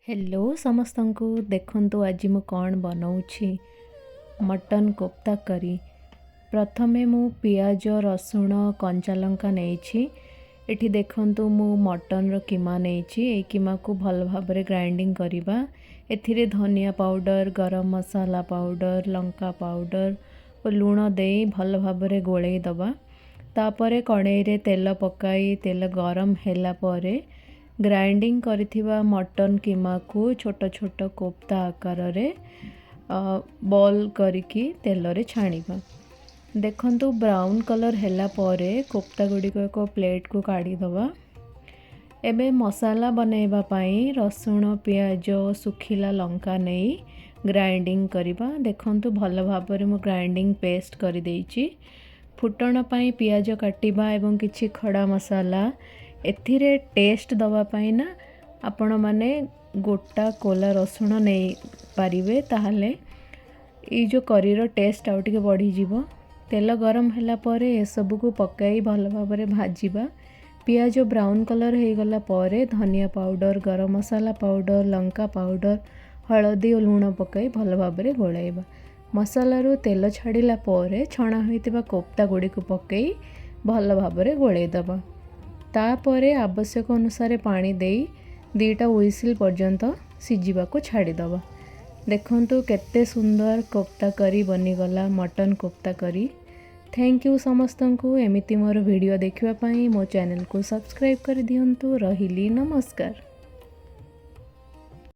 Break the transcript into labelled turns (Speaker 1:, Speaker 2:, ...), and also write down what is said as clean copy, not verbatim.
Speaker 1: Hello समस्तंकु देखंतु आज मु कौन बनाऊँची मटन कोफ्ता करी। प्रथमे मु पियाज रसुण कंचा लंका नेइछि। एठी देखंतु मु मटन रो कीमा नेइछि। ए कीमा को भल भाबरे ग्राइंडिंग करिबा। एथिरे धनिया पाउडर, गरम मसाला पाउडर, लंका पाउडर और लूण देई भल भाबरे गोळेई दबा। तापरे कड़ाई रे तेल पकाई तेल गरम होला परे ग्राइंडिंग करिथिबा मटन कीमा को छोट छोट कोफ्ता आकार रे बॉल करिकी तेल रे छाणीबा। देखंतु ब्राउन कलर हैला परे कोफ्ता गुडी को एक प्लेट को काढ़ी दबा। एबे मसाला बनैबा पाई रसुण पियाज सुखिला लंका नहीं ग्राइंडिंग करिबा। देखंतु भल भाबरे मु ग्राइंडिंग पेस्ट करि देइछि। फुटण पाई पियाज काटिबा एवं किछि खड़ा मसाला एथिरे टेस्ट दवा पाई ना आपण माने गोटा कोला रसुण नहीं पारिबे। ताहले ई जो करी रो टेस्ट आउ टिके बढ़ी जीवो। तेल गरम हैला परे ए सब को पकाई भल भाबरे भाजीबा। पियाज ब्राउन कलर हे गला परे धनिया पाउडर, गरम मसाला पाउडर, लंका पाउडर, हळदी और लूण पकाई भल भाबरे गोळाइबा। मसाला रो तेल छाड़िला परे छणा होइतिबा कोफ्ता गुडी को पकाई भल भाबरे गोळाइ दबा। तापरे आवश्यक अनुसार पानी देई दीटा व्हिसिल पर्यंत सिझिबा को छाड़ी दबा। देखंतु केते सुंदर कोफ्ता करी बनी गला मटन कोफ्ता करी। थैंक यू समस्तंकु एमिति मोर वीडियो देखिबा पई मो चैनल को सब्सक्राइब कर दियंतु। रहिली नमस्कार।